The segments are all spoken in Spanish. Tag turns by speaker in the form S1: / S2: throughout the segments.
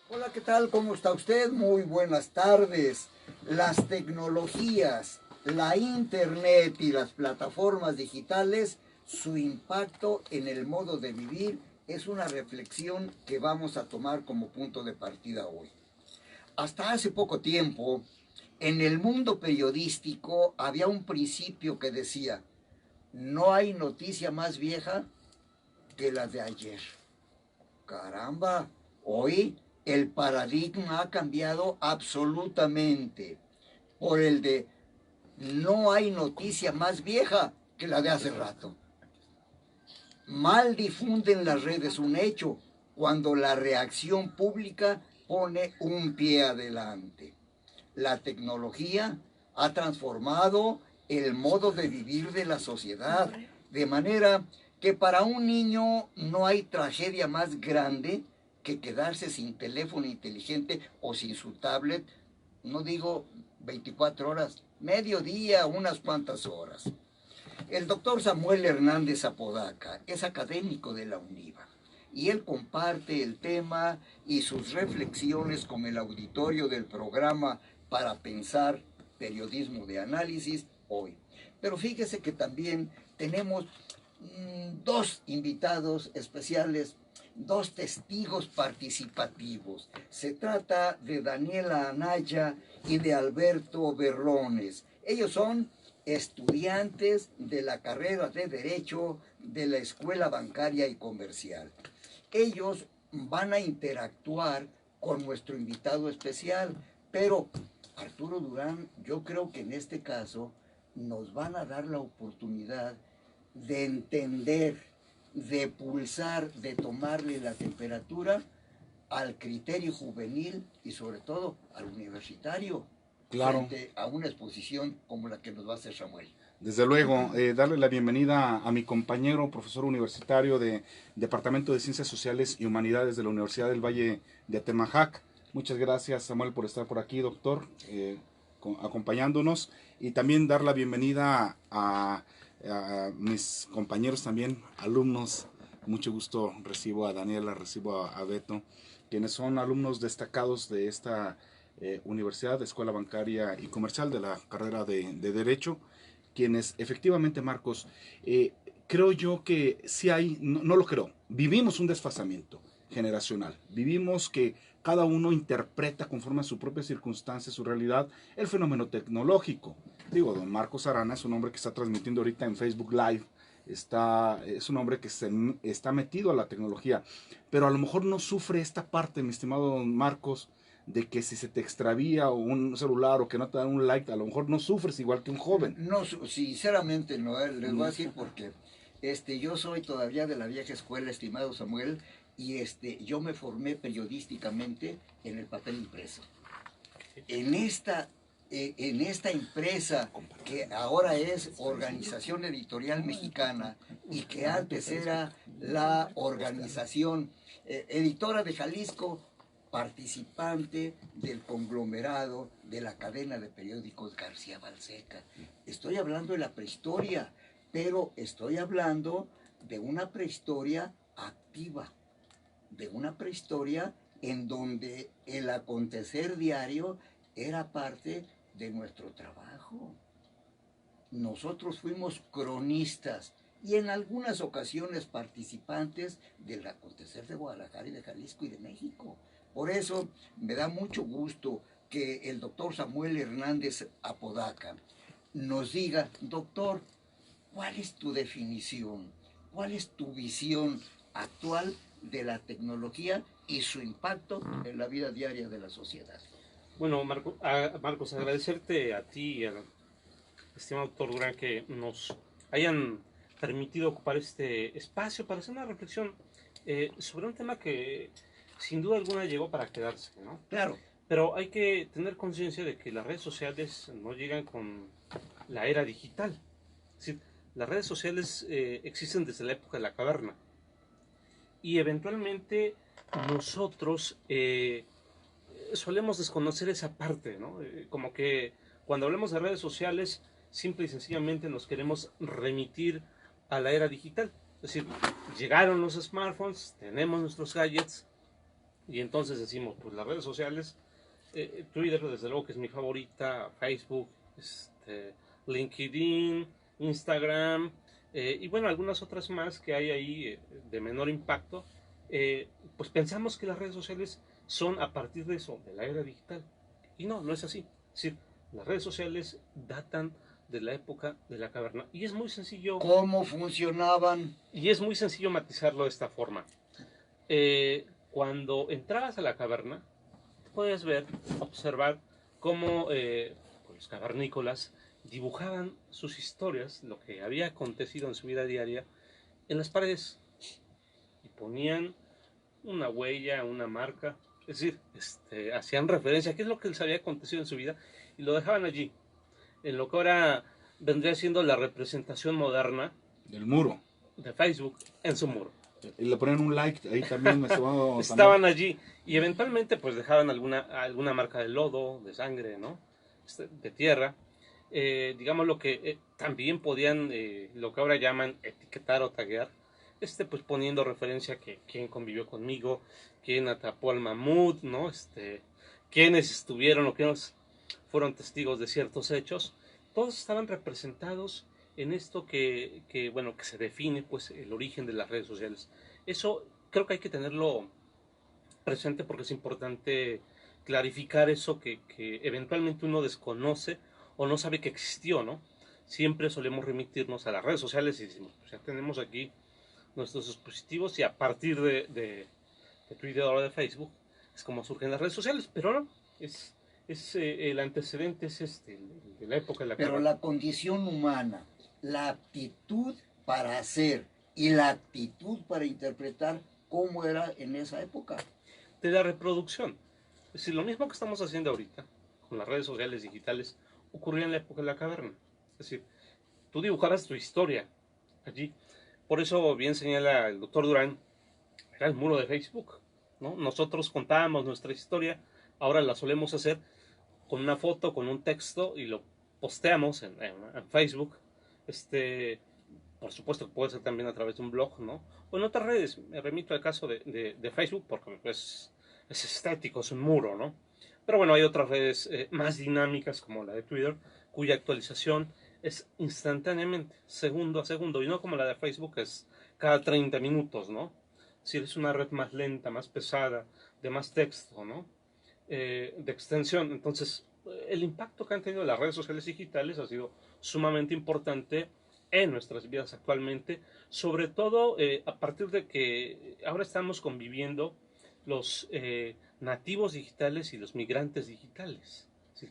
S1: Hola, ¿qué tal? ¿Cómo está usted? Muy buenas tardes. Las tecnologías, la internet y las plataformas digitales, su impacto en el modo de vivir es una reflexión que vamos a tomar como punto de partida hoy. Hasta hace poco tiempo, en el mundo periodístico había un principio que decía, no hay noticia más vieja que la de ayer. Caramba, hoy el paradigma ha cambiado absolutamente por el de no hay noticia más vieja que la de hace rato. Mal difunden las redes un hecho cuando la reacción pública pone un pie adelante. La tecnología ha transformado el modo de vivir de la sociedad, de manera que para un niño no hay tragedia más grande que quedarse sin teléfono inteligente o sin su tablet, no digo 24 horas, medio día, unas cuantas horas. El doctor Samuel Hernández Apodaca es académico de la UNIVA y él comparte el tema y sus reflexiones con el auditorio del programa Para Pensar, Periodismo de Análisis, hoy. Pero fíjese que también tenemos dos invitados especiales, dos testigos participativos. Se trata de Daniela Anaya y de Alberto Berrones. Ellos son estudiantes de la carrera de Derecho de la Escuela Bancaria y Comercial. Ellos van a interactuar con nuestro invitado especial, pero Arturo Durán, yo creo que en este caso nos van a dar la oportunidad de entender, de pulsar, de tomarle la temperatura al criterio juvenil y sobre todo al universitario,
S2: Claro,
S1: frente a una exposición como la que nos va a hacer Samuel.
S2: desde luego, darle la bienvenida a mi compañero, profesor universitario de Departamento de Ciencias Sociales y Humanidades de la Universidad del Valle de Atemajac. Muchas gracias, Samuel, por estar por aquí, doctor, acompañándonos. Y también dar la bienvenida a mis compañeros también, alumnos. Mucho gusto recibo a Daniela, recibo a Beto, quienes son alumnos destacados de esta universidad, de Escuela Bancaria y Comercial, de la carrera de Derecho, quienes efectivamente, Marcos, creo yo que sí hay, no lo creo, vivimos un desfasamiento generacional, vivimos que cada uno interpreta conforme a su propia circunstancia, su realidad, el fenómeno tecnológico. Digo, don Marcos Arana es un hombre que está transmitiendo ahorita en Facebook Live, es un hombre que está metido a la tecnología, pero a lo mejor no sufre esta parte, mi estimado don Marcos, de que si se te extravía un celular o que no te dan un like, a lo mejor no sufres igual que un joven.
S1: No, sinceramente no, les voy a decir porque yo soy todavía de la vieja escuela, estimado Samuel, y yo me formé periodísticamente en el papel impreso. En esta empresa que ahora es Organización Editorial Mexicana y que antes era la Organización Editora de Jalisco, participante del conglomerado de la cadena de periódicos García Balseca. Estoy hablando de la prehistoria, pero estoy hablando de una prehistoria activa, de una prehistoria en donde el acontecer diario era parte de nuestro trabajo. Nosotros fuimos cronistas y en algunas ocasiones participantes del acontecer de Guadalajara y de Jalisco y de México. Por eso me da mucho gusto que el doctor Samuel Hernández Apodaca nos diga, doctor, ¿cuál es tu definición? ¿Cuál es tu visión actual de la tecnología y su impacto en la vida diaria de la sociedad?
S3: Bueno, Marcos, agradecerte a ti y al estimado doctor Durán que nos hayan permitido ocupar este espacio para hacer una reflexión sobre un tema que sin duda alguna llegó para quedarse, ¿no?
S1: Claro.
S3: Pero hay que tener conciencia de que las redes sociales no llegan con la era digital. Es decir, las redes sociales existen desde la época de la caverna y eventualmente nosotros solemos desconocer esa parte, ¿no? Como que cuando hablamos de redes sociales, simple y sencillamente nos queremos remitir a la era digital. Es decir, llegaron los smartphones, tenemos nuestros gadgets, Y entonces decimos, pues las redes sociales, Twitter desde luego que es mi favorita, Facebook, LinkedIn, Instagram, y bueno, algunas otras más que hay ahí de menor impacto, pues pensamos que las redes sociales son a partir de eso, de la era digital. Y no, no es así. Es decir, las redes sociales datan de la época de la caverna.
S1: ¿Cómo funcionaban?
S3: Y es muy sencillo matizarlo de esta forma. Cuando entrabas a la caverna, puedes ver, observar cómo los cavernícolas dibujaban sus historias, lo que había acontecido en su vida diaria, en las paredes. Y ponían una huella, una marca, es decir, hacían referencia a qué es lo que les había acontecido en su vida y lo dejaban allí, en lo que ahora vendría siendo la representación moderna
S2: Del muro.
S3: de Facebook en su muro.
S2: Y le ponen un like ahí también.
S3: Estaban allí y eventualmente pues dejaban alguna marca de lodo, de sangre, ¿no? De tierra. Digamos lo que también podían, lo que ahora llaman etiquetar o taguear, pues poniendo referencia a que quién convivió conmigo, quién atrapó al mamut, ¿no? Quiénes estuvieron o quiénes fueron testigos de ciertos hechos. Todos estaban representados en esto bueno, que se define pues el origen de las redes sociales. Eso creo que hay que tenerlo presente porque es importante clarificar eso que eventualmente uno desconoce o no sabe que existió, ¿no? Siempre solemos remitirnos a las redes sociales y decimos, pues ya tenemos aquí nuestros dispositivos y a partir de Twitter o de Facebook es como surgen las redes sociales, pero no, el antecedente es de la época de la
S1: Pero
S3: caverna.
S1: la condición humana, la aptitud para hacer y la aptitud para interpretar, ¿cómo era en esa época?
S3: De la reproducción. Es decir, lo mismo que estamos haciendo ahorita con las redes sociales digitales ocurría en la época de la caverna. Es decir, tú dibujabas tu historia allí. Por eso bien señala el doctor Durán, era el muro de Facebook, ¿no? Nosotros contábamos nuestra historia, ahora la solemos hacer con una foto, con un texto y lo posteamos en Facebook. Por supuesto que puede ser también a través de un blog, ¿no? O en otras redes. Me remito al caso de Facebook porque pues, es estético, es un muro, ¿no? Pero bueno, hay otras redes más dinámicas como la de Twitter, cuya actualización es instantáneamente, segundo a segundo, y no como la de Facebook, que es cada 30 minutos, ¿no? Si es una red más lenta, más pesada, de más texto, ¿no? De extensión. Entonces, el impacto que han tenido las redes sociales digitales ha sido sumamente importante en nuestras vidas actualmente, sobre todo a partir de que ahora estamos conviviendo los nativos digitales y los migrantes digitales. Sí,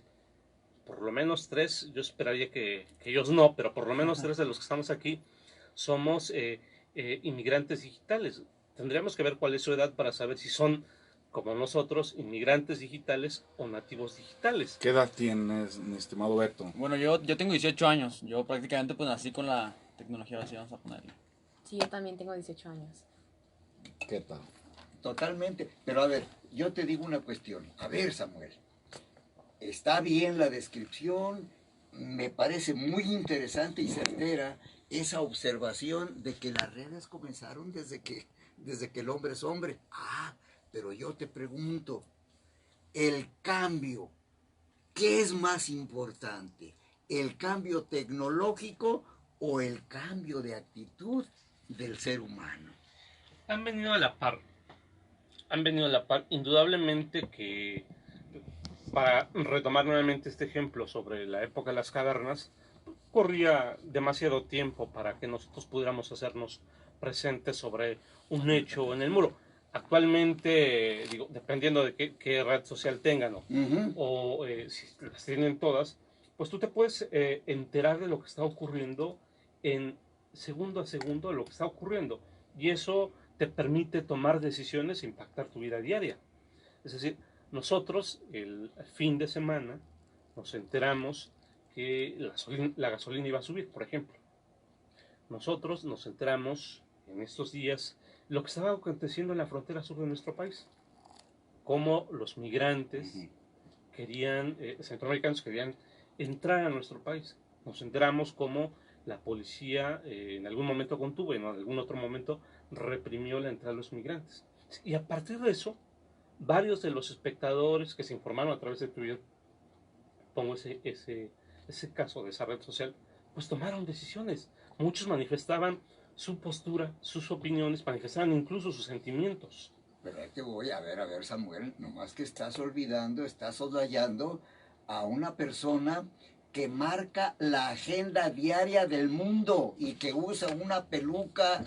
S3: por lo menos tres, yo esperaría que ellos no, pero por lo menos tres de los que estamos aquí somos inmigrantes digitales. Tendríamos que ver cuál es su edad para saber si son, como nosotros, inmigrantes digitales o nativos digitales.
S2: ¿Qué edad tienes, mi estimado Beto?
S4: Bueno, yo tengo 18 años. Yo prácticamente pues nací con la tecnología, así vamos a ponerle.
S5: Sí, yo también tengo 18 años.
S2: ¿Qué tal?
S1: Totalmente. Pero a ver, yo te digo una cuestión. A ver, Samuel, está bien la descripción, me parece muy interesante y certera esa observación de que las redes comenzaron desde que el hombre es hombre. Ah, pero yo te pregunto, el cambio, ¿qué es más importante? ¿El cambio tecnológico o el cambio de actitud del ser humano?
S3: Han venido a la par. Han venido a la par. Indudablemente que, para retomar nuevamente este ejemplo sobre la época de las cavernas, corría demasiado tiempo para que nosotros pudiéramos hacernos presentes sobre un hecho en el muro. Actualmente, digo, dependiendo de qué red social tengan o si las tienen todas, pues tú te puedes enterar de lo que está ocurriendo en segundo a segundo de lo que está ocurriendo. Y eso te permite tomar decisiones e impactar tu vida diaria. Es decir, nosotros el fin de semana nos enteramos que la gasolina iba a subir, por ejemplo. Nosotros nos enteramos en estos días lo que estaba aconteciendo en la frontera sur de nuestro país. Cómo los migrantes centroamericanos querían entrar a nuestro país. Nos enteramos cómo la policía en algún momento contuvo y en algún otro momento reprimió la entrada de los migrantes. Y a partir de eso, varios de los espectadores que se informaron a través de Twitter, pongo ese caso de esa red social, pues tomaron decisiones. Muchos manifestaban su postura, sus opiniones, manifestaban incluso sus sentimientos.
S1: Pero ahí te voy a ver, Samuel, nomás que estás olvidando, estás soslayando a una persona que marca la agenda diaria del mundo y que usa una peluca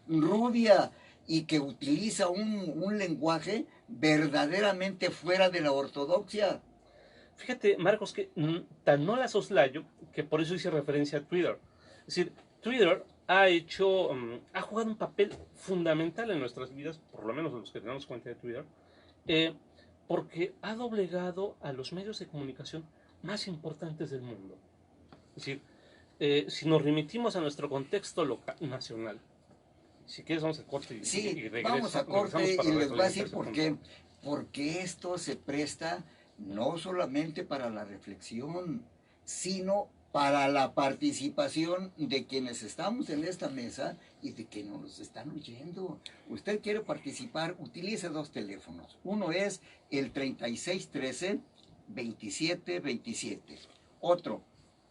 S1: rubia y que utiliza un lenguaje verdaderamente fuera de la ortodoxia.
S3: Fíjate, Marcos, que tan no la soslayo que por eso hice referencia a Twitter. Es decir, Twitter ha jugado un papel fundamental en nuestras vidas, por lo menos los que tenemos cuenta de Twitter, porque ha doblegado a los medios de comunicación más importantes del mundo. Es decir, si nos remitimos a nuestro contexto nacional, si quieres vamos a corte y
S1: vamos a corte y les voy a decir por qué. Porque esto se presta no solamente para la reflexión, sino para la participación de quienes estamos en esta mesa y de que nos están oyendo. Usted quiere participar, utilice dos teléfonos. Uno es el 3613-2727. Otro,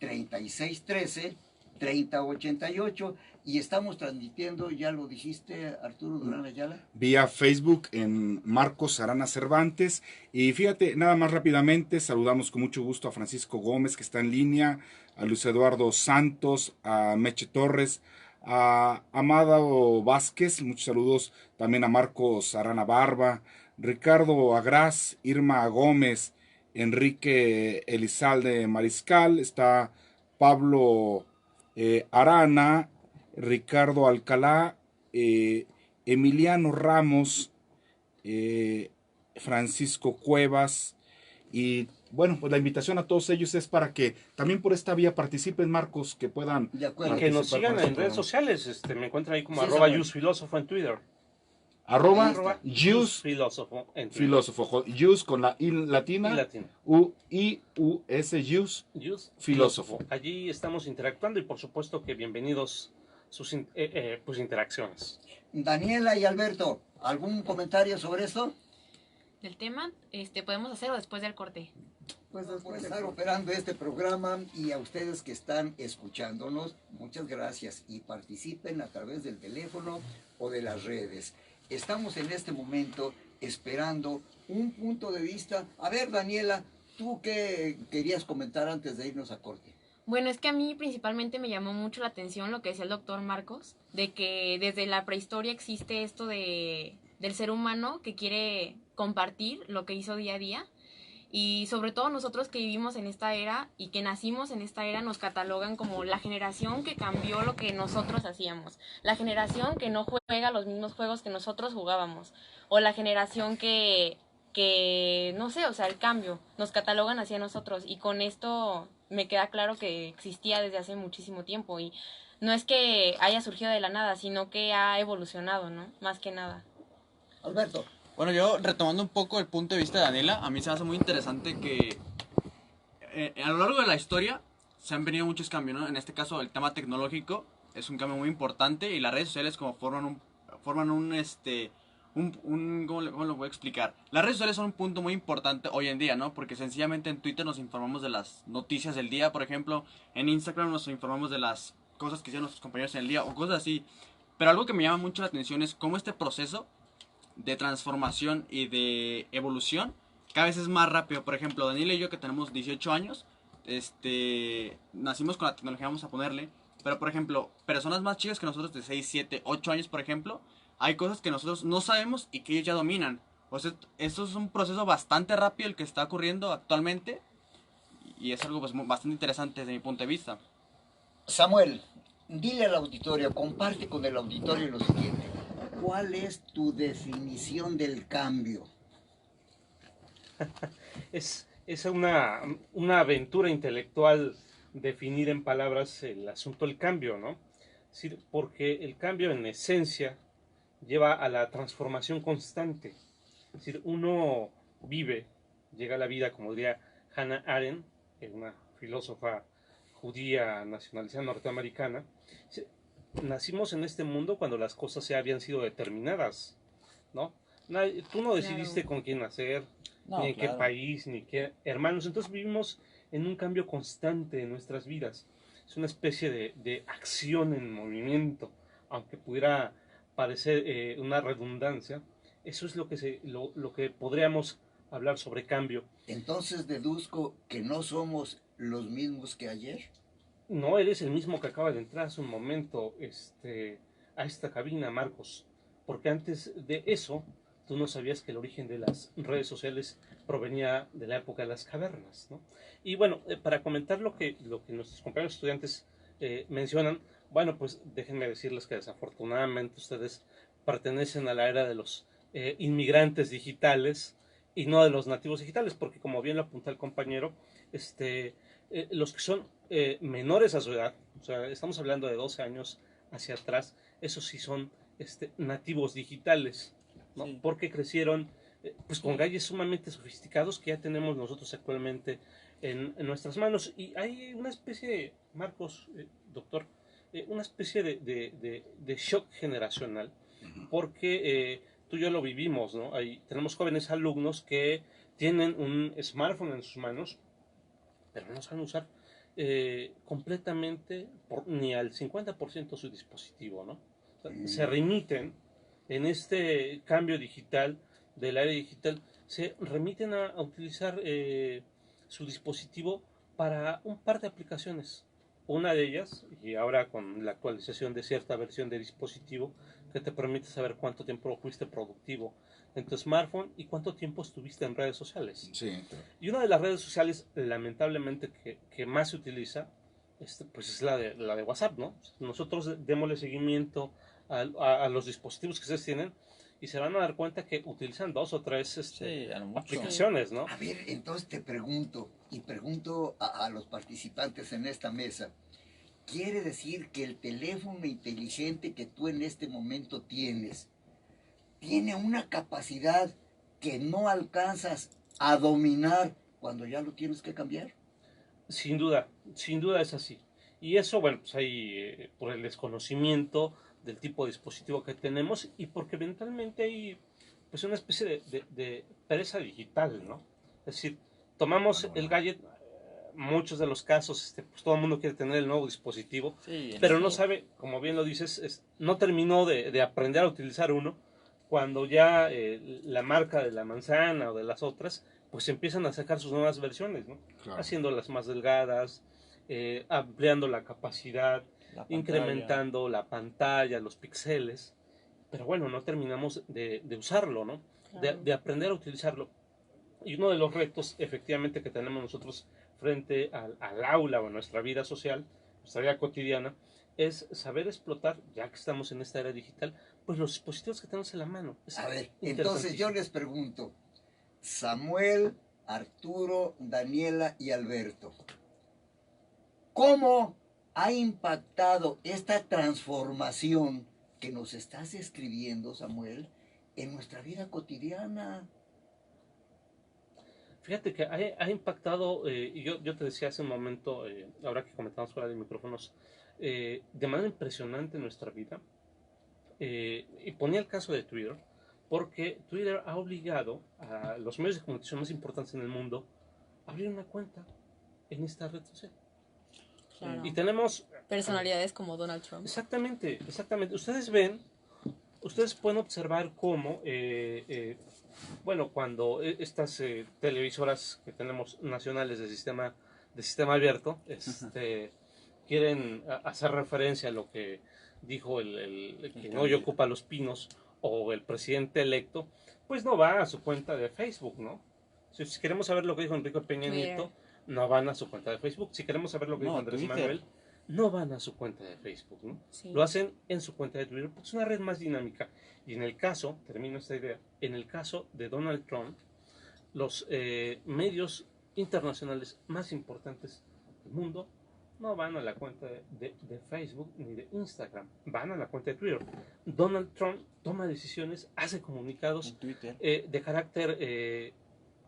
S1: 3613-3088. Y estamos transmitiendo, ya lo dijiste, Arturo Durán Ayala.
S2: Vía Facebook en Marcos Arana Cervantes. Y fíjate, nada más rápidamente, saludamos con mucho gusto a Francisco Gómez, que está en línea, a Luis Eduardo Santos, a Meche Torres, a Amado Vázquez, muchos saludos también a Marcos Arana Barba, Ricardo Agraz, Irma Gómez, Enrique Elizalde Mariscal, está Pablo Arana, Ricardo Alcalá, Emiliano Ramos, Francisco Cuevas, y bueno, pues la invitación a todos ellos es para que también por esta vía participen, Marcos, que puedan
S3: que nos sigan en redes sociales. Me encuentran ahí como @yusfilósofo en Twitter.
S2: @yusfilósofo en Twitter. Filósofo, Yus con la I latina, Yus filósofo.
S3: Allí estamos interactuando y por supuesto que bienvenidos sus interacciones.
S1: Daniela y Alberto, ¿algún comentario sobre esto?
S5: Del tema, podemos hacerlo después del corte.
S1: Pues después de estar operando este programa y a ustedes que están escuchándonos, muchas gracias y participen a través del teléfono o de las redes. Estamos en este momento esperando un punto de vista. A ver, Daniela, ¿tú qué querías comentar antes de irnos a corte?
S5: Bueno, es que a mí principalmente me llamó mucho la atención lo que decía el doctor Marcos, de que desde la prehistoria existe esto del ser humano que quiere compartir lo que hizo día a día. Y sobre todo nosotros que vivimos en esta era y que nacimos en esta era nos catalogan como la generación que cambió lo que nosotros hacíamos, la generación que no juega los mismos juegos que nosotros jugábamos, o la generación que no sé, o sea, el cambio, nos catalogan hacia nosotros, y con esto me queda claro que existía desde hace muchísimo tiempo y no es que haya surgido de la nada, sino que ha evolucionado, ¿no? Más que nada.
S1: Alberto.
S4: Bueno, yo retomando un poco el punto de vista de Daniela, a mí se me hace muy interesante que a lo largo de la historia se han venido muchos cambios, ¿no? En este caso el tema tecnológico es un cambio muy importante y las redes sociales como forman ¿cómo lo voy a explicar? Las redes sociales son un punto muy importante hoy en día, ¿no? Porque sencillamente en Twitter nos informamos de las noticias del día, por ejemplo, en Instagram nos informamos de las cosas que hicieron nuestros compañeros en el día o cosas así. Pero algo que me llama mucho la atención es cómo este proceso de transformación y de evolución cada vez es más rápido. Por ejemplo, Daniel y yo, que tenemos 18 años, nacimos con la tecnología, vamos a ponerle, pero por ejemplo, personas más chicas que nosotros de 6, 7, 8 años, por ejemplo, hay cosas que nosotros no sabemos y que ellos ya dominan. O sea, esto es un proceso bastante rápido el que está ocurriendo actualmente y es algo pues, bastante interesante desde mi punto de vista.
S1: Samuel, dile al auditorio, comparte con el auditorio lo siguiente. ¿Cuál es tu definición del cambio?
S3: Es una aventura intelectual definir en palabras el asunto del cambio, ¿no? Es decir, porque el cambio en esencia lleva a la transformación constante. Es decir, uno llega a la vida, como diría Hannah Arendt, una filósofa judía nacionalizada norteamericana. Nacimos en este mundo cuando las cosas ya habían sido determinadas, ¿no? Tú no decidiste con quién nacer,
S4: No,
S3: ni en qué
S4: claro.
S3: país, ni qué hermanos. Entonces vivimos en un cambio constante en nuestras vidas. Es una especie de acción en movimiento, aunque pudiera parecer una redundancia. Eso es lo que podríamos hablar sobre cambio.
S1: Entonces deduzco que no somos los mismos que ayer.
S3: No eres el mismo que acaba de entrar hace un momento a esta cabina, Marcos, porque antes de eso tú no sabías que el origen de las redes sociales provenía de la época de las cavernas, ¿no? Y bueno, para comentar lo que nuestros compañeros estudiantes mencionan, bueno, pues déjenme decirles que desafortunadamente ustedes pertenecen a la era de los inmigrantes digitales y no de los nativos digitales, porque como bien lo apunta el compañero, los que son menores a su edad, o sea, estamos hablando de 12 años hacia atrás, esos sí son nativos digitales, ¿no?
S4: Sí.
S3: Porque crecieron pues con gadgets sumamente sofisticados que ya tenemos nosotros actualmente en nuestras manos. Y hay una especie, Marcos, doctor, una especie de shock generacional, porque tú y yo lo vivimos, ¿no? Tenemos jóvenes alumnos que tienen un smartphone en sus manos, pero no saben usar completamente ni al 50% su dispositivo, ¿no? O sea, se remiten en este cambio digital, del área digital, se remiten a utilizar su dispositivo para un par de aplicaciones. Una de ellas, y ahora con la actualización de cierta versión de dispositivo, que te permite saber cuánto tiempo fuiste productivo en tu smartphone y cuánto tiempo estuviste en redes sociales.
S2: Sí, claro.
S3: Y una de las redes sociales, lamentablemente, que más se utiliza, pues es la de WhatsApp, ¿no? Nosotros démosle seguimiento a los dispositivos que ustedes tienen y se van a dar cuenta que utilizan 2 o 3
S4: Sí, a lo mucho.
S3: aplicaciones, ¿no?
S1: A ver, entonces te pregunto, y pregunto a los participantes en esta mesa, ¿quiere decir que el teléfono inteligente que tú en este momento tienes tiene una capacidad que no alcanzas a dominar cuando ya lo tienes que cambiar?
S3: Sin duda es así. Y eso, bueno, pues hay por el desconocimiento del tipo de dispositivo que tenemos y porque eventualmente hay pues una especie de pereza digital, ¿no? Es decir, tomamos el gadget, muchos de los casos, pues todo el mundo quiere tener el nuevo dispositivo,
S4: Sí,
S3: pero no
S5: Sí.
S3: sabe, como bien lo dices, no terminó de aprender a utilizar uno cuando ya la marca de la manzana o de las otras, pues empiezan a sacar sus nuevas versiones, ¿no?
S2: Claro.
S3: Haciéndolas más delgadas, ampliando la capacidad,
S4: la pantalla.
S3: incrementando la pantalla, los píxeles, pero bueno, no terminamos de usarlo, ¿no?
S5: Claro.
S3: De aprender a utilizarlo. Y uno de los retos, efectivamente, que tenemos nosotros frente al aula o a nuestra vida social, nuestra vida cotidiana, es saber explotar, ya que estamos en esta era digital, pues los dispositivos que tenemos en la mano. Es
S1: A ver, entonces yo
S3: interesantísimo.
S1: les pregunto, Samuel, Arturo, Daniela y Alberto, ¿cómo ha impactado esta transformación que nos estás describiendo, Samuel, en nuestra vida cotidiana?
S3: Fíjate que ha impactado, y yo te decía hace un momento, ahora que comentamos fuera de micrófonos, de manera impresionante en nuestra vida. Y ponía el caso de Twitter, porque Twitter ha obligado a los medios de comunicación más importantes en el mundo a abrir una cuenta en esta red social.
S5: Claro.
S3: Y tenemos...
S5: Personalidades como Donald Trump.
S3: Exactamente, exactamente. Ustedes pueden observar cómo, bueno, cuando estas televisoras que tenemos nacionales de sistema abierto, quieren hacer referencia a lo que dijo el que hoy ocupa los pinos o el presidente electo, pues no va a su cuenta de Facebook, ¿no? Si queremos saber lo que dijo Enrique Peña
S5: Twitter.
S3: Nieto, no van a su cuenta de Facebook. Si queremos saber lo que dijo Andrés
S4: Twitter.
S3: Manuel, no van a su cuenta de Facebook, ¿no?
S5: Sí.
S3: Lo hacen en su cuenta de Twitter porque es una red más dinámica. Y en el caso, termino esta idea, en el caso de Donald Trump, los medios internacionales más importantes del mundo no van a la cuenta de Facebook ni de Instagram, van a la cuenta de Twitter. Donald Trump toma decisiones, hace comunicados
S4: En Twitter.
S3: de carácter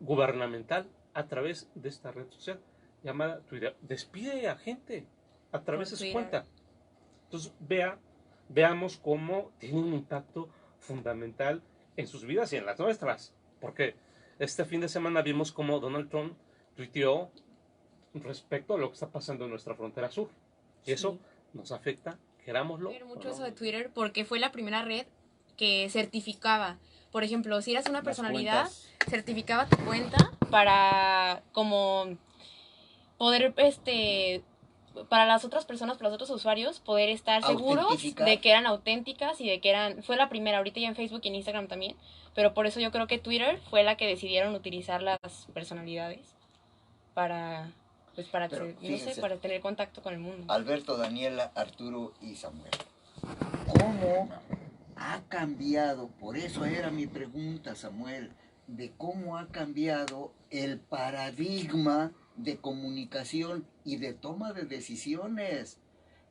S3: gubernamental a través de esta red social llamada Twitter. Despide a gente a través
S5: Por
S3: de su
S5: Twitter.
S3: cuenta. Entonces veamos cómo tiene un impacto fundamental en sus vidas y en las nuestras. Porque este fin de semana vimos cómo Donald Trump tuiteó respecto a lo que está pasando en nuestra frontera sur. Y eso nos afecta, querámoslo.
S5: Ver mucho
S3: o no.
S5: eso de Twitter porque fue la primera red que certificaba. Por ejemplo, si eras una
S4: Las
S5: personalidad,
S4: cuentas.
S5: certificaba tu cuenta para como poder para las otras personas, para los otros usuarios, poder estar seguros
S1: Autentificar.
S5: de que eran auténticas y de que fue la primera, ahorita ya en Facebook y en Instagram también, pero por eso yo creo que Twitter fue la que decidieron utilizar las personalidades para, pues para,
S1: Pero,
S5: no sé,
S1: fíjense.
S5: para tener contacto con el mundo.
S1: Alberto, Daniela, Arturo y Samuel. ¿Cómo ha cambiado? Por eso era mi pregunta, Samuel, de cómo ha cambiado el paradigma de comunicación y de toma de decisiones.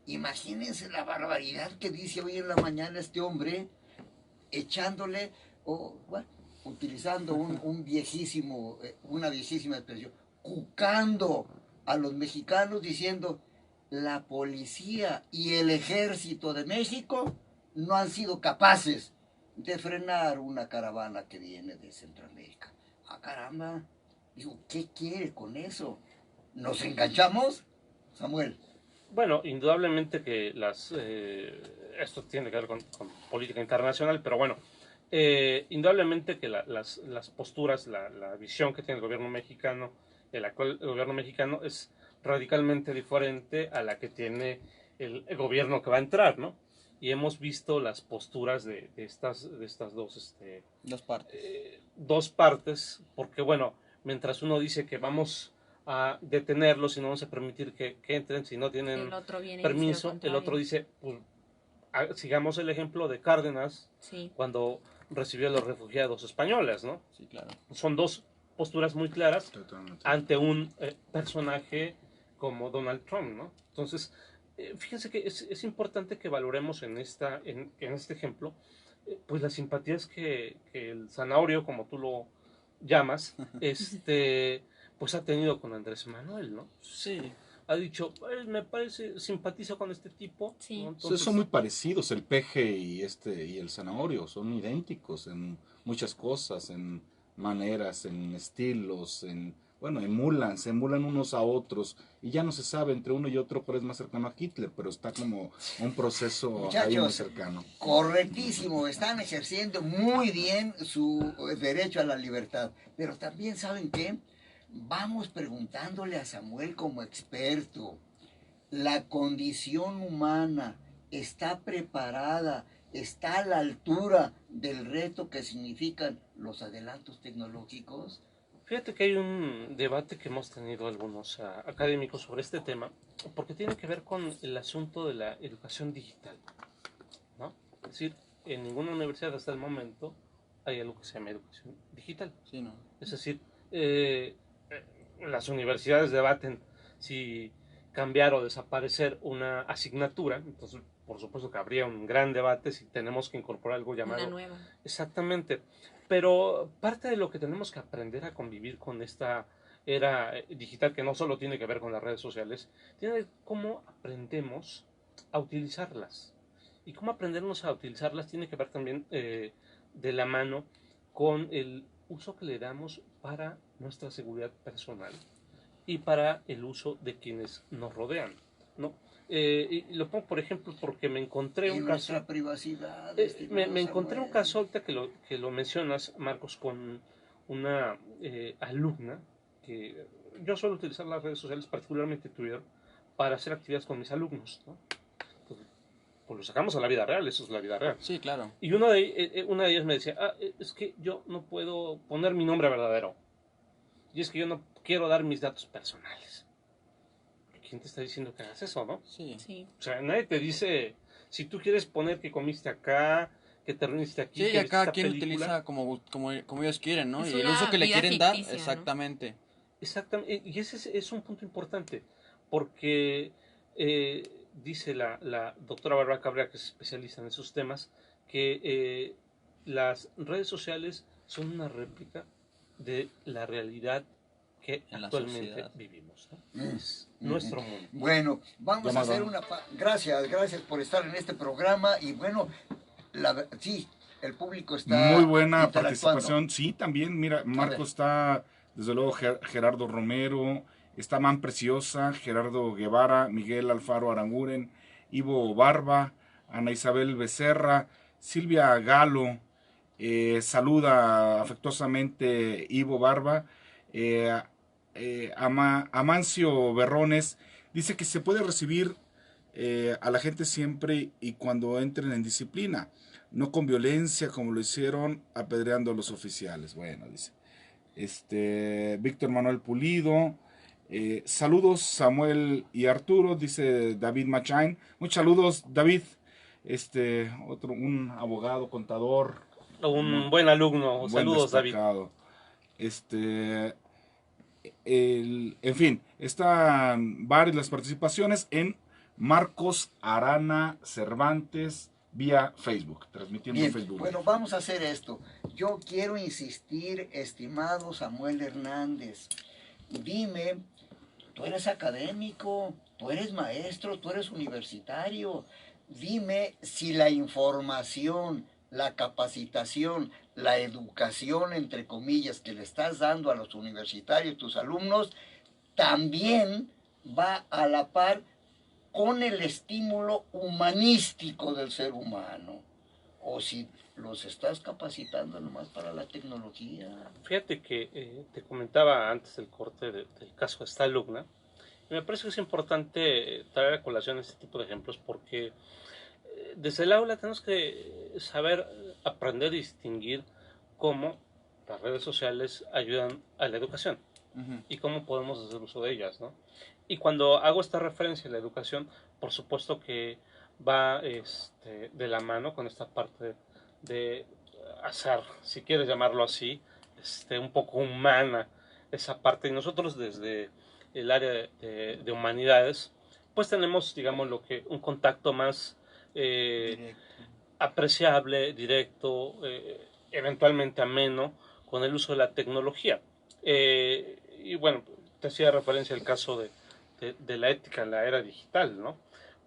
S1: Imagínense la barbaridad que dice hoy en la mañana este hombre, echándole, bueno, utilizando un viejísimo, una viejísima expresión, cucando a los mexicanos diciendo, la policía y el ejército de México no han sido capaces de frenar una caravana que viene de Centroamérica. Ah, caramba. Digo, ¿qué quiere con eso? ¿Nos enganchamos, Samuel?
S3: Bueno, indudablemente que esto tiene que ver con política internacional, pero bueno, indudablemente que las posturas, la visión que tiene el gobierno mexicano, el actual gobierno mexicano es radicalmente diferente a la que tiene el gobierno que va a entrar, ¿no? Y hemos visto las posturas de estas dos,
S4: Dos partes.
S3: dos partes, porque bueno, mientras uno dice que vamos a detenerlos y no vamos a permitir que entren si no tienen
S5: El otro viene y
S3: permiso,
S5: dice lo
S3: el otro
S5: contrario.
S3: dice, pues, sigamos el ejemplo de Cárdenas
S5: Sí.
S3: cuando recibió a los refugiados españoles, ¿no?
S4: Sí, claro.
S3: Son dos posturas muy claras
S2: Totalmente.
S3: ante un personaje como Donald Trump, ¿no? Entonces, fíjense que es importante que valoremos en este ejemplo, pues las simpatías que el zanahorio, como tú lo llamas, pues ha tenido con Andrés Manuel, ¿no?
S4: Sí.
S3: Ha dicho, me parece, simpatizo con este tipo.
S5: Sí.
S3: ¿no?
S2: Sí,
S3: Entonces,
S2: son muy parecidos, el peje y el zanahorio, son idénticos en muchas cosas, en maneras, en estilos, se emulan unos a otros, y ya no se sabe entre uno y otro cuál es más cercano a Hitler, pero está como un proceso ahí muy
S1: Muchachos,
S2: cercano.
S1: correctísimo, están ejerciendo muy bien su derecho a la libertad. Pero también, ¿saben qué? Vamos preguntándole a Samuel como experto. ¿La condición humana está preparada, está a la altura del reto que significan los adelantos tecnológicos?
S3: fíjate que hay un debate que hemos tenido algunos académicos sobre este tema, porque tiene que ver con el asunto de la educación digital, ¿no? Es decir, en ninguna universidad hasta el momento hay algo que se llama educación digital.
S4: Sí, no.
S3: Es decir, las universidades debaten si cambiar o desaparecer una asignatura, entonces por supuesto que habría un gran debate si tenemos que incorporar algo llamado...
S5: Una nueva.
S3: Exactamente, pero parte de lo que tenemos que aprender a convivir con esta era digital, que no solo tiene que ver con las redes sociales, tiene que ver cómo aprendemos a utilizarlas. Y cómo aprendernos a utilizarlas tiene que ver también de la mano con el uso que le damos para nuestra seguridad personal y para el uso de quienes nos rodean, ¿no? Y lo pongo por ejemplo porque me encontré
S1: Y
S3: un
S1: nuestra
S3: caso,
S1: privacidad.
S3: me encontré un caso ahorita que lo mencionas, Marcos, con una alumna que yo suelo utilizar las redes sociales, particularmente Twitter, para hacer actividades con mis alumnos, ¿no? Entonces, pues lo sacamos a la vida real, eso es la vida real.
S4: Sí, claro.
S3: Y una de ellas me decía, es que yo no puedo poner mi nombre verdadero. Y es que yo no quiero dar mis datos personales. ¿Quién te está diciendo que hagas eso, no?
S4: Sí.
S5: Sí.
S3: O sea, nadie te dice, si tú quieres poner que comiste acá, que te reuniste aquí,
S4: Sí,
S3: que
S4: ya
S3: viste
S4: cada
S3: esta
S4: quien
S3: película.
S4: utiliza como ellos quieren, ¿no?
S5: Es
S4: Y el
S5: una
S4: uso que le
S5: vida
S4: quieren dar,
S5: ficticia, ¿no?
S4: exactamente.
S3: Exactamente, y ese es un punto importante, porque dice la doctora Bárbara Cabrera, que es especialista en esos temas, que las redes sociales son una réplica de la realidad que
S4: En la
S3: actualmente
S4: sociedad.
S3: vivimos, ¿no? Es nuestro mundo.
S1: Bueno, vamos a
S2: Llamado.
S1: hacer gracias por estar en este programa y bueno, sí, El público está
S2: Muy buena
S1: interactuando.
S2: participación. Sí, también, mira, Marco está, desde luego, Gerardo Romero, está Man Preciosa, Gerardo Guevara, Miguel Alfaro Aranguren, Ivo Barba, Ana Isabel Becerra, Silvia Galo, saluda afectuosamente Ivo Barba, Amancio Berrones, dice que se puede recibir a la gente siempre y cuando entren en disciplina, no con violencia como lo hicieron apedreando a los oficiales. Bueno, dice. Víctor Manuel Pulido. Saludos Samuel y Arturo, dice David Machain. Muchos saludos, David. Un abogado, contador.
S3: Un buen alumno. Saludos, David.
S2: En fin, están varias las participaciones en Marcos Arana Cervantes vía Facebook, transmitiendo
S1: Bien,
S2: Facebook.
S1: bueno, vamos a hacer esto. Yo quiero insistir, estimado Samuel Hernández, dime, tú eres académico, tú eres maestro, tú eres universitario, dime si la información, la capacitación, la educación, entre comillas, que le estás dando a los universitarios, tus alumnos, también va a la par con el estímulo humanístico del ser humano, o si los estás capacitando nomás para la tecnología.
S3: Fíjate que te comentaba antes del corte del caso de esta alumna, y me parece que es importante traer a colación este tipo de ejemplos porque desde el aula tenemos que saber aprender y distinguir cómo las redes sociales ayudan a la educación y cómo podemos hacer uso de ellas, ¿no? Y cuando hago esta referencia a la educación, por supuesto que va de la mano con esta parte de hacer, si quieres llamarlo así, un poco humana esa parte. Y nosotros desde el área de humanidades, pues tenemos, digamos, un contacto más apreciable, directo, eventualmente ameno, con el uso de la tecnología. Y bueno, te hacía referencia al caso de la ética en la era digital, ¿no?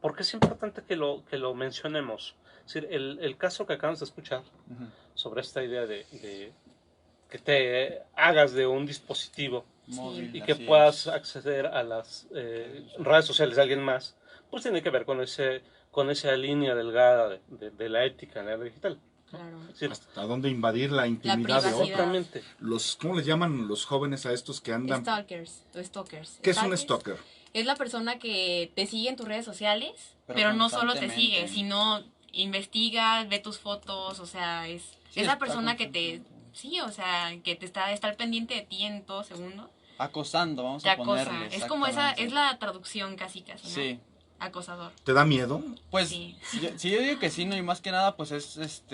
S3: Porque es importante que lo mencionemos. Es decir, el caso que acabamos de escuchar sobre esta idea de que te hagas de un dispositivo móvil y que puedas acceder a las redes sociales de alguien más, pues tiene que ver con esa línea delgada de la ética en la era digital.
S5: Claro.
S3: Sí.
S2: ¿Hasta dónde invadir la intimidad de otro?
S3: Exactamente.
S2: ¿Cómo les llaman los jóvenes a estos que andan?
S5: Stalkers o stalkers.
S2: ¿Qué es un stalker?
S5: Es la persona que te sigue en tus redes sociales, pero no solo te sigue, sino investiga, ve tus fotos, o sea, es la persona que te... Sí, o sea, que te está al pendiente de ti en todo segundo.
S4: Acosando, vamos
S5: te
S4: a
S5: acosa.
S4: ponerle.
S5: Es como es la traducción casi, ¿no?
S4: Sí.
S5: Acosador.
S2: ¿Te da miedo?
S4: Pues,
S5: sí.
S4: Si yo digo que sí, no, y más que nada, pues es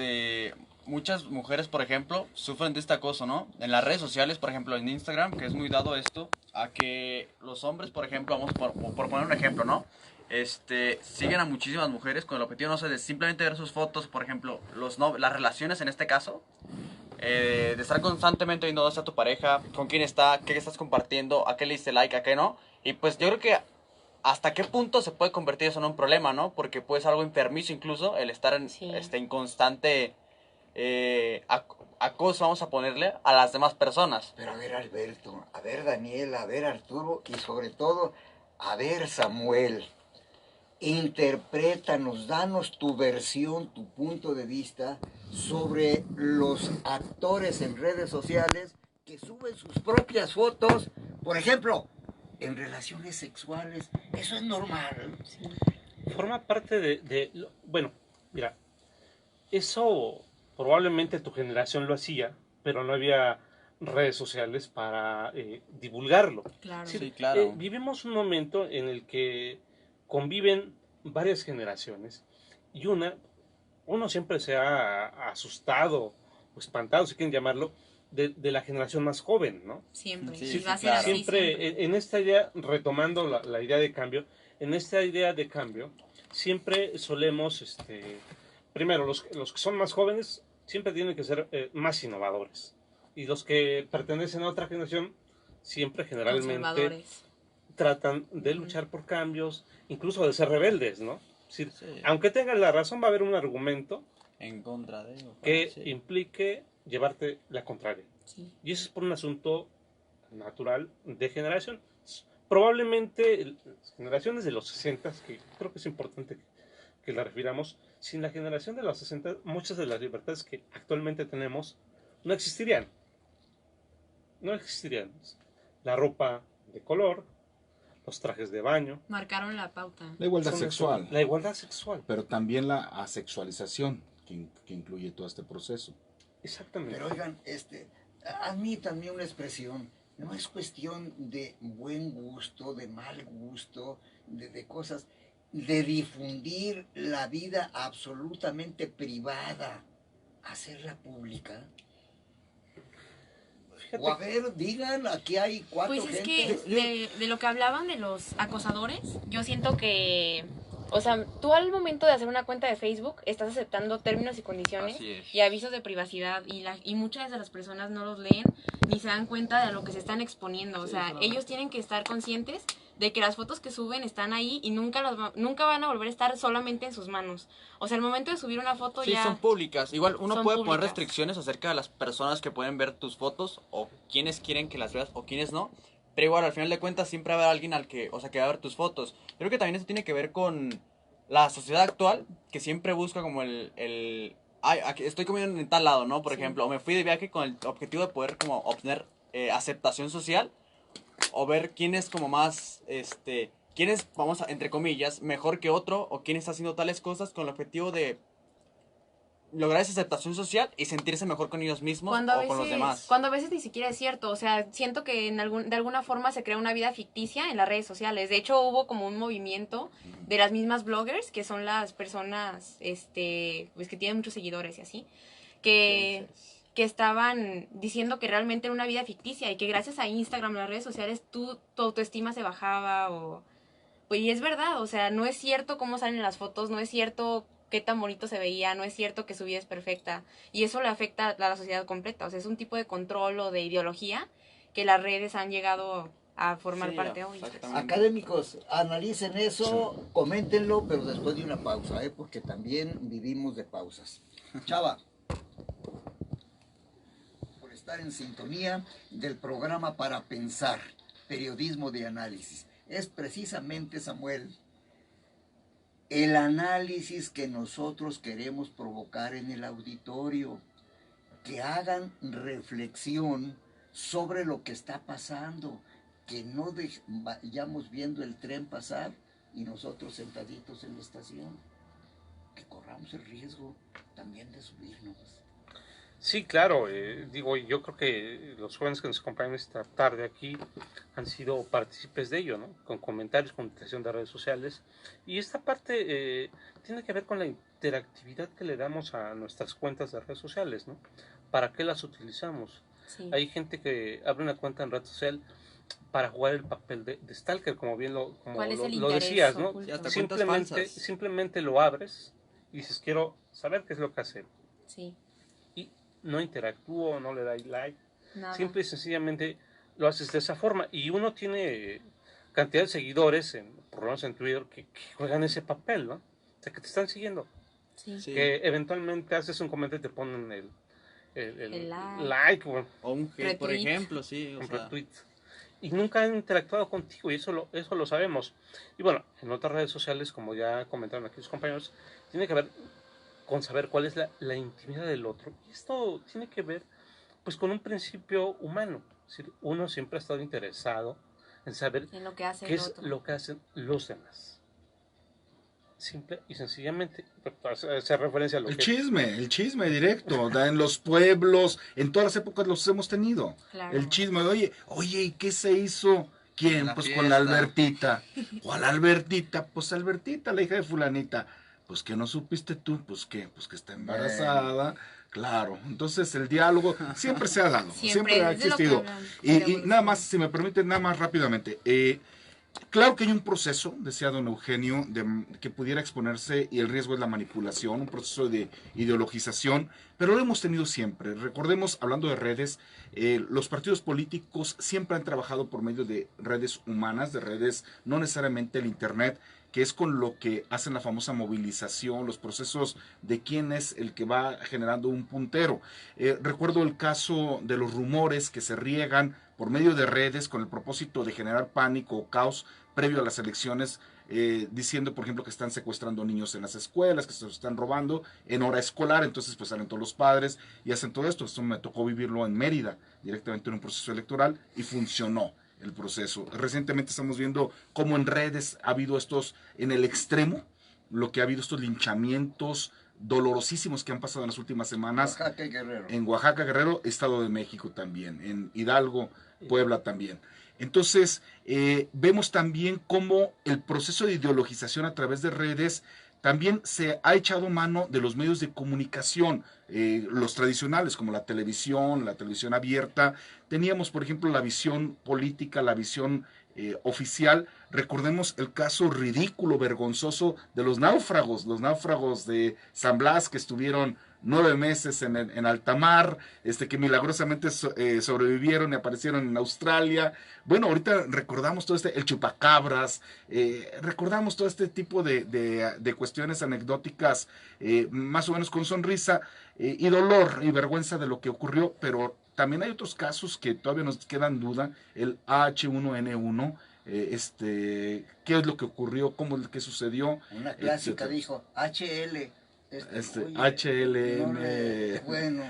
S4: muchas mujeres, por ejemplo, sufren de este acoso, ¿no? En las redes sociales, por ejemplo, en Instagram, que es muy dado esto, a que los hombres, por ejemplo, vamos por poner un ejemplo, ¿no? Siguen a muchísimas mujeres con el objetivo, no sé, de simplemente ver sus fotos, por ejemplo, las relaciones en este caso, de estar constantemente viendo dónde está tu pareja, con quién está, qué estás compartiendo, a qué le diste like, a qué no. Y pues yo creo que hasta qué punto se puede convertir eso en un problema, ¿no? Porque puede ser algo enfermizo incluso el estar en constante acoso, vamos a ponerle, a las demás personas.
S1: Pero a ver, Alberto, a ver, Daniela, a ver, Arturo, y sobre todo, a ver, Samuel, interprétanos, danos tu versión, tu punto de vista sobre los actores en redes sociales que suben sus propias fotos, por ejemplo, en relaciones sexuales. Eso es normal.
S5: Sí.
S3: Forma parte bueno, mira, eso probablemente tu generación lo hacía, pero no había redes sociales para divulgarlo.
S5: Claro.
S4: Sí, claro.
S3: Vivimos un momento en el que conviven varias generaciones y uno siempre se ha asustado o espantado, si quieren llamarlo, de la generación más joven, ¿no?
S5: Siempre.
S4: Sí,
S5: va a ser
S4: claro.
S5: así,
S3: Siempre, en esta idea, retomando la idea de cambio, en esta idea de cambio, siempre solemos, primero, los que son más jóvenes siempre tienen que ser más innovadores. Y los que pertenecen a otra generación siempre generalmente tratan de luchar por cambios, incluso de ser rebeldes, ¿no? Es decir, aunque tengan la razón, va a haber un argumento
S4: En contra de...
S3: que
S4: sí.
S3: implique llevarte la contraria.
S5: Sí.
S3: Y eso es por un asunto natural de generación. Probablemente las generaciones de los 60, que creo que es importante que la refiramos, sin la generación de los 60, muchas de las libertades que actualmente tenemos no existirían. No existirían. La ropa de color, los trajes de baño.
S5: Marcaron la pauta.
S2: La igualdad
S3: Son
S2: sexual,
S3: La igualdad sexual.
S2: pero también la asexualización que incluye todo este proceso.
S3: Exactamente.
S1: Pero oigan, admítanme una expresión, no es cuestión de buen gusto, de mal gusto, de cosas, de difundir la vida absolutamente privada, hacerla pública.
S3: Fíjate,
S1: O a ver, digan, aquí hay cuatro
S5: Pues es
S1: gentes.
S5: que de lo que hablaban de los acosadores, yo siento que, o sea, tú al momento de hacer una cuenta de Facebook estás aceptando términos y condiciones
S4: Así es.
S5: y avisos de privacidad y muchas de las personas no los leen ni se dan cuenta de a lo que se están exponiendo. O
S4: Sí,
S5: sea,
S4: claro.
S5: ellos tienen que estar conscientes de que las fotos que suben están ahí y nunca van a volver a estar solamente en sus manos. O sea, al momento de subir una foto
S4: Sí,
S5: ya...
S4: son públicas. Igual uno
S5: son
S4: puede poner
S5: públicas.
S4: restricciones acerca de las personas que pueden ver tus fotos o quienes quieren que las veas o quienes no. Pero igual, al final de cuentas, siempre va a haber alguien o sea, que va a ver tus fotos. Creo que también eso tiene que ver con la sociedad actual, que siempre busca como ay, aquí estoy comiendo en tal lado, ¿no? Por
S5: Sí.
S4: ejemplo, o me fui de viaje con el objetivo de poder como obtener aceptación social o ver quién es como más, quién es, vamos a, entre comillas, mejor que otro o quién está haciendo tales cosas con el objetivo de lograr esa aceptación social y sentirse mejor con ellos mismos o con los demás.
S5: Cuando a veces ni siquiera es cierto, o sea, siento que de alguna forma se crea una vida ficticia en las redes sociales. De hecho, hubo como un movimiento de las mismas bloggers, que son las personas, pues que tienen muchos seguidores y así, que estaban diciendo que realmente era una vida ficticia y que gracias a Instagram, las redes sociales, tu autoestima se bajaba pues y es verdad, o sea, no es cierto cómo salen las fotos, no es cierto qué tan bonito se veía, no es cierto que su vida es perfecta y eso le afecta a la sociedad completa, o sea, es un tipo de control o de ideología que las redes han llegado a formar
S4: Sí,
S5: parte hoy.
S4: exactamente.
S1: Académicos, analicen eso, coméntenlo, pero después de una pausa, porque también vivimos de pausas. Chava, por estar en sintonía del programa Para Pensar, periodismo de análisis. Es precisamente, Samuel, el análisis que nosotros queremos provocar en el auditorio, que hagan reflexión sobre lo que está pasando, que no vayamos viendo el tren pasar y nosotros sentaditos en la estación, que corramos el riesgo también de subirnos.
S3: sí, claro, digo, yo creo que los jóvenes que nos acompañan esta tarde aquí han sido partícipes de ello, ¿no? Con comentarios, con utilización de redes sociales. Y esta parte tiene que ver con la interactividad que le damos a nuestras cuentas de redes sociales, ¿no? ¿Para qué las utilizamos?
S5: Sí.
S3: Hay gente que abre una cuenta en red social para jugar el papel de stalker, como bien
S5: ¿Cuál es el
S3: lo
S5: interés
S3: decías, ¿no?
S5: oculto?
S4: Sí, hasta cuentas falsas.
S3: Simplemente lo abres y dices, quiero saber qué es lo que hace.
S5: Sí,
S3: Y no interactúo, no le dais like.
S5: nada.
S3: Simple y sencillamente lo haces de esa forma. Y uno tiene cantidad de seguidores, por lo menos en Twitter, que juegan ese papel, ¿no? O sea, que te están siguiendo.
S5: Sí.
S4: Sí.
S3: Que eventualmente haces un comentario y te ponen
S5: El
S3: like o
S4: O un hate, por
S5: Retweet.
S4: ejemplo, sí. O
S3: un
S4: sea,
S3: retweet. Y nunca han interactuado contigo y eso lo sabemos. Y bueno, en otras redes sociales, como ya comentaron aquí los compañeros, tiene que ver con saber cuál es la intimidad del otro. Y esto tiene que ver pues con un principio humano. Es decir, uno siempre ha estado interesado en saber
S5: En lo que hace
S3: qué
S5: el
S3: es
S5: otro.
S3: lo que hacen los demás. Simple y sencillamente, hace referencia a lo
S2: El
S3: que...
S2: chisme directo, en los pueblos, en todas las épocas los hemos tenido.
S5: Claro.
S2: El chisme de, oye, ¿y qué se hizo? ¿Quién?
S4: La
S2: Pues con la
S4: fiesta.
S2: Albertita. ¿Cuál Albertita? Pues Albertita, la hija de fulanita. Pues que no supiste tú, pues qué, pues que está embarazada. Claro, entonces el diálogo siempre se ha dado, siempre ha
S5: es de lo que
S2: existido.
S5: hablan, de la
S2: Y
S5: evolución.
S2: nada más, si me permiten, nada más rápidamente. Claro que hay un proceso, decía don Eugenio, que pudiera exponerse y el riesgo es la manipulación, un proceso de ideologización, pero lo hemos tenido siempre. Recordemos, hablando de redes, los partidos políticos siempre han trabajado por medio de redes humanas, de redes, no necesariamente el Internet, que es con lo que hacen la famosa movilización, los procesos de quién es el que va generando un puntero. Recuerdo el caso de los rumores que se riegan por medio de redes con el propósito de generar pánico o caos previo a las elecciones, diciendo, por ejemplo, que están secuestrando niños en las escuelas, que se los están robando en hora escolar. Entonces pues salen todos los padres y hacen todo esto. Esto me tocó vivirlo en Mérida, directamente en un proceso electoral, y funcionó el proceso. Recientemente estamos viendo cómo en redes ha habido estos, en el extremo, lo que ha habido estos linchamientos dolorosísimos que han pasado en las últimas semanas.
S1: Oaxaca y Guerrero.
S2: En Oaxaca, Guerrero, Estado de México también, en Hidalgo, Puebla también. Entonces, vemos también cómo el proceso de ideologización a través de redes también se ha echado mano de los medios de comunicación, los tradicionales como la televisión abierta. Teníamos, por ejemplo, la visión política, la visión oficial. Recordemos el caso ridículo, vergonzoso de los náufragos de San Blas que estuvieron 9 meses en alta mar, que milagrosamente sobrevivieron y aparecieron en Australia. Bueno, ahorita recordamos todo el chupacabras, recordamos todo este tipo de cuestiones anecdóticas, más o menos con sonrisa y dolor y vergüenza de lo que ocurrió, pero también hay otros casos que todavía nos quedan duda, el H1N1, qué es lo que ocurrió, qué sucedió.
S1: Una clásica dijo, HL. Oye,
S2: HLM.
S1: Bueno,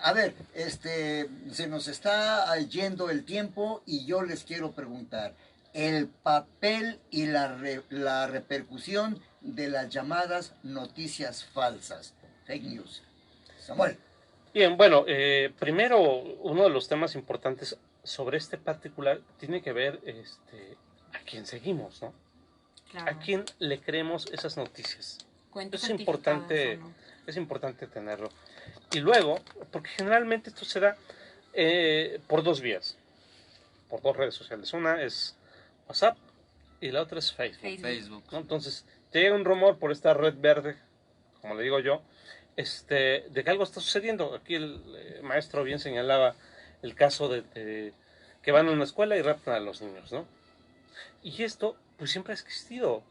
S1: a ver, se nos está yendo el tiempo y yo les quiero preguntar, el papel y la repercusión de las llamadas noticias falsas, fake news. Samuel.
S3: Bien, bueno, primero uno de los temas importantes sobre este particular tiene que ver a quién seguimos, ¿no?
S5: Claro.
S3: ¿A quién le creemos esas noticias?
S5: Cuentas
S3: Es importante,
S5: certificadas, ¿o no?
S3: es importante tenerlo. Y luego, porque generalmente esto se da por dos vías, por dos redes sociales. Una es WhatsApp y la otra es Facebook. ¿No? Entonces, te llega un rumor por esta red verde, como le digo yo, de que algo está sucediendo. Aquí el maestro bien señalaba el caso de que van a una escuela y raptan a los niños, ¿no? Y esto, pues siempre ha existido.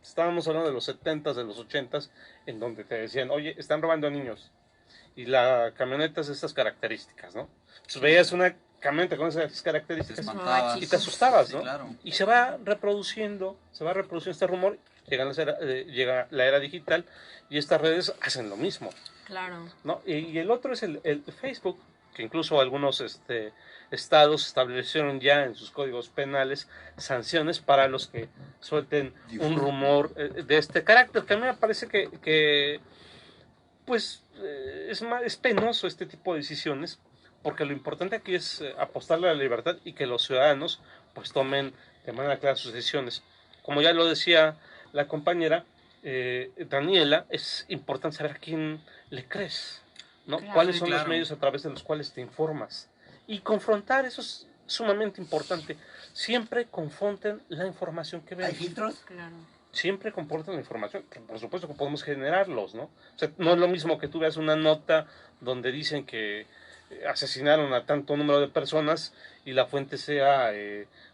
S3: Estábamos hablando de los 70s, de los 80s, en donde te decían, oye, están robando a niños. Y la camioneta es de estas características, ¿no? Entonces veías una camioneta con esas características y te asustabas, ¿no?
S4: Sí, claro.
S3: Y se va reproduciendo este rumor, llega la era digital y estas redes hacen lo mismo,
S5: Claro.
S3: ¿no? Y el otro es el Facebook, que incluso algunos estados establecieron ya en sus códigos penales sanciones para los que suelten un rumor de este carácter, que a mí me parece que pues es penoso este tipo de decisiones, porque lo importante aquí es apostarle a la libertad y que los ciudadanos pues tomen de manera clara sus decisiones. Como ya lo decía la compañera Daniela, es importante saber a quién le crees, ¿no?
S5: Claro.
S3: ¿Cuáles
S4: Sí,
S3: son
S4: claro.
S3: los medios a través de los cuales te informas? Y confrontar, eso es sumamente importante. Siempre confronten la información que ven.
S1: ¿Hay filtros?
S5: Claro.
S3: Siempre comportan la información, que por supuesto que podemos generarlos, ¿no? O sea, no es lo mismo que tú veas una nota donde dicen que asesinaron a tanto número de personas y la fuente sea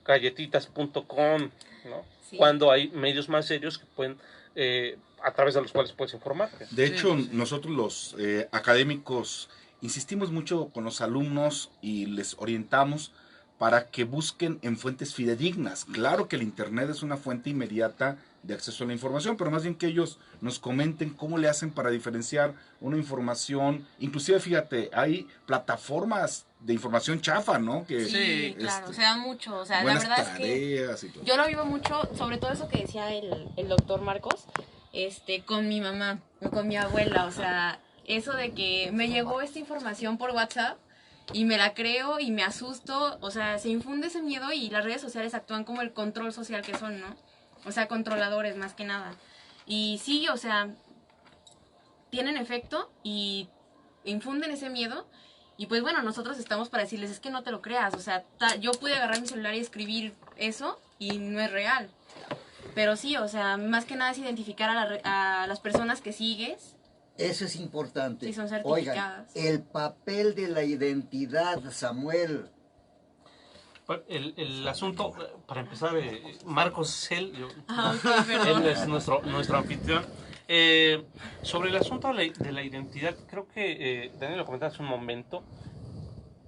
S3: galletitas.com, ¿no?
S5: Sí.
S3: Cuando hay medios más serios que pueden, a través de los cuales puedes informarte.
S2: De hecho, nosotros los académicos insistimos mucho con los alumnos y les orientamos para que busquen en fuentes fidedignas. Claro que el Internet es una fuente inmediata de acceso a la información, pero más bien que ellos nos comenten cómo le hacen para diferenciar una información. Inclusive, fíjate, hay plataformas de información chafa, ¿no? Que,
S5: Sí, claro, se da mucho. O sea, la
S2: buenas
S5: verdad es que
S2: tareas y todo.
S5: yo lo vivo mucho, sobre todo eso que decía el doctor Marcos, con mi mamá, con mi abuela. O sea, eso de que me llegó esta información por WhatsApp y me la creo y me asusto. O sea, se infunde ese miedo y las redes sociales actúan como el control social que son, ¿no? O sea, controladores más que nada. Y sí, o sea, tienen efecto y infunden ese miedo. Y pues bueno, nosotros estamos para decirles, es que no te lo creas. O sea, yo pude agarrar mi celular y escribir eso y no es real. Pero sí, o sea, más que nada es identificar a las personas que sigues.
S1: Eso es importante.
S5: Sí, son
S1: Oigan,
S5: certificadas.
S1: el papel de la identidad, Samuel.
S3: El asunto, para empezar, Marcos Cel,
S5: Ok, perdón.
S3: él es nuestro anfitrión. Sobre el asunto de la identidad, creo que Daniel lo comentaba hace un momento.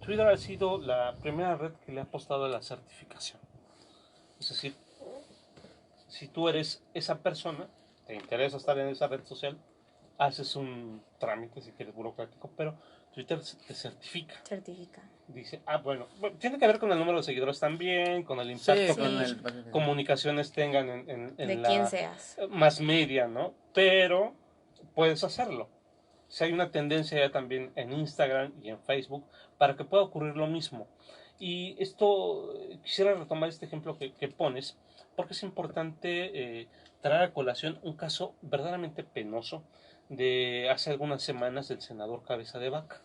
S3: Twitter ha sido la primera red que le ha apostado a la certificación. Es decir, si tú eres esa persona, te interesa estar en esa red social, haces un trámite, si quieres, burocrático, pero Twitter te certifica.
S5: Certifica.
S3: Dice, bueno, tiene que ver con el número de seguidores también, con el impacto
S4: con
S3: que
S5: Sí.
S3: tus comunicaciones tengan en
S5: De
S3: la
S5: quién seas.
S3: mass media, ¿no? Pero puedes hacerlo. Si hay una tendencia ya también en Instagram y en Facebook para que pueda ocurrir lo mismo. Y esto, quisiera retomar este ejemplo que pones, porque es importante traer a colación un caso verdaderamente penoso de hace algunas semanas del senador Cabeza de Vaca.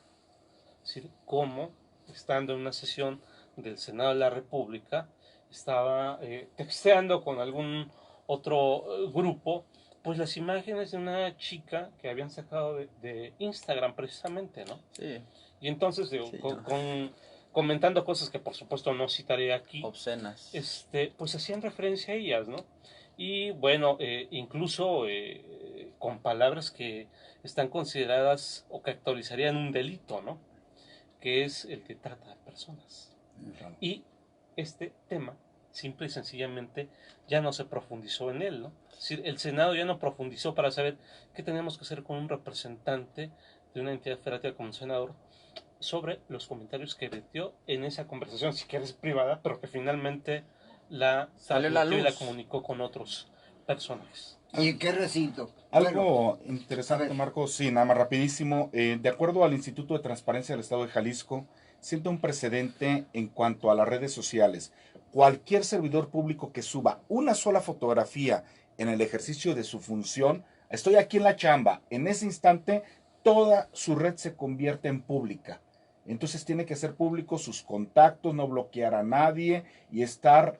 S3: Es decir, cómo, estando en una sesión del Senado de la República, estaba texteando con algún otro grupo, pues las imágenes de una chica que habían sacado de Instagram precisamente, ¿no?
S4: Sí,
S3: Y entonces, digo,
S4: sí,
S3: comentando cosas que por supuesto no citaré aquí,
S4: obscenas.
S3: pues hacían referencia a ellas, ¿no? Y bueno, incluso con palabras que están consideradas o que actualizarían un delito, ¿no? Que es el de trata de personas. Y este tema, simple y sencillamente, ya no se profundizó en él, ¿no? Es decir, el Senado ya no profundizó para saber qué tenemos que hacer con un representante de una entidad federativa como un senador sobre los comentarios que vertió en esa conversación, si quieres privada, pero que finalmente la
S4: Salió la
S3: transmitió y la
S4: luz.
S3: comunicó con otros personajes.
S1: ¿Y en qué recinto?
S2: Algo
S1: Bueno,
S2: interesante,
S1: a ver.
S2: Marcos, sí, nada más rapidísimo. De acuerdo al Instituto de Transparencia del Estado de Jalisco, sienta un precedente en cuanto a las redes sociales. Cualquier servidor público que suba una sola fotografía en el ejercicio de su función, estoy aquí en la chamba, en ese instante toda su red se convierte en pública. Entonces tiene que ser público sus contactos, no bloquear a nadie y estar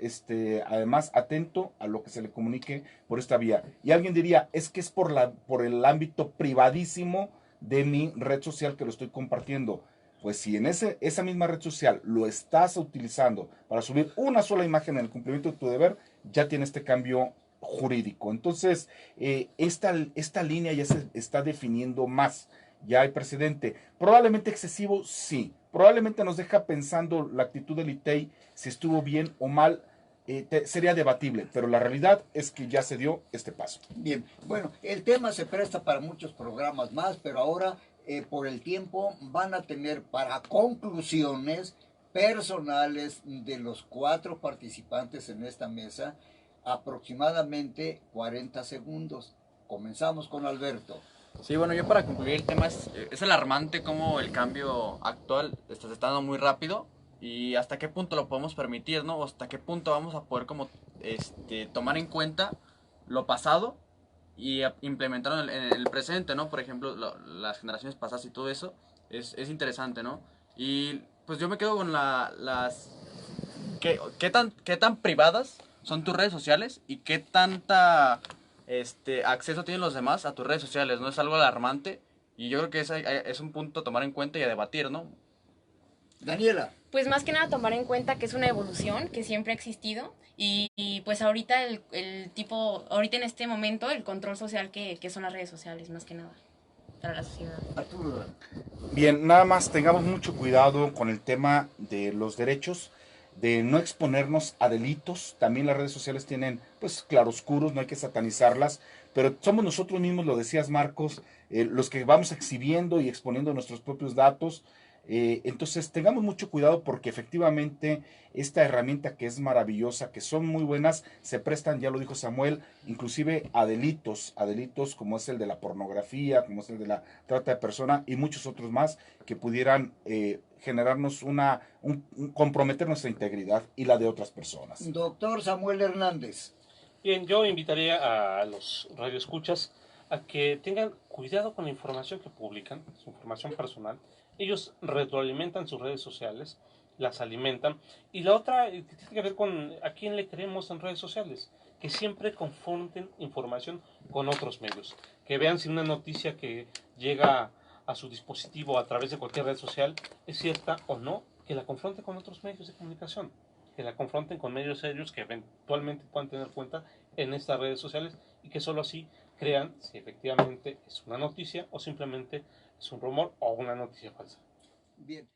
S2: además atento a lo que se le comunique por esta vía. Y alguien diría, es que es por el ámbito privadísimo de mi red social que lo estoy compartiendo. Pues si en esa misma red social lo estás utilizando para subir una sola imagen en el cumplimiento de tu deber, ya tiene este cambio jurídico. Entonces, esta línea ya se está definiendo más. Ya hay precedente. Probablemente excesivo, sí. Probablemente nos deja pensando la actitud del ITEI, si estuvo bien o mal, sería debatible, pero la realidad es que ya se dio este paso.
S1: Bien, bueno, el tema se presta para muchos programas más, pero ahora por el tiempo van a tener para conclusiones personales de los 4 participantes en esta mesa aproximadamente 40 segundos. Comenzamos con Alberto.
S4: Sí, bueno, yo para concluir el tema es alarmante cómo el cambio actual se está dando muy rápido y hasta qué punto lo podemos permitir, ¿no? O hasta qué punto vamos a poder como tomar en cuenta lo pasado y implementarlo en el presente, ¿no? Por ejemplo, las generaciones pasadas y todo eso es interesante, ¿no? Y pues yo me quedo con ¿qué tan privadas son tus redes sociales y qué tanta acceso tienen los demás a tus redes sociales, ¿no? Es algo alarmante y yo creo que es un punto a tomar en cuenta y a debatir, ¿no?
S1: Daniela.
S5: Pues más que nada tomar en cuenta que es una evolución que siempre ha existido y pues ahorita ahorita en este momento el control social que son las redes sociales más que nada para la sociedad.
S1: Arturo.
S2: Bien, nada más tengamos mucho cuidado con el tema de los derechos, de no exponernos a delitos. También las redes sociales tienen, pues, claroscuros, no hay que satanizarlas, pero somos nosotros mismos, lo decías Marcos, los que vamos exhibiendo y exponiendo nuestros propios datos. Entonces tengamos mucho cuidado porque efectivamente esta herramienta que es maravillosa, que son muy buenas, se prestan, ya lo dijo Samuel, inclusive a delitos como es el de la pornografía, como es el de la trata de personas y muchos otros más que pudieran generarnos comprometer nuestra integridad y la de otras personas.
S1: Doctor Samuel Hernández.
S3: Bien, yo invitaría a los radioescuchas a que tengan cuidado con la información que publican, su información personal. Ellos retroalimentan sus redes sociales, las alimentan. Y la otra tiene que ver con a quién le creemos en redes sociales, que siempre confronten información con otros medios, que vean si una noticia que llega a su dispositivo a través de cualquier red social es cierta o no, que la confronte con otros medios de comunicación. que la confronten con medios serios que eventualmente puedan tener cuenta en estas redes sociales y que solo así crean si efectivamente es una noticia o simplemente es un rumor o una noticia falsa.
S1: Bien.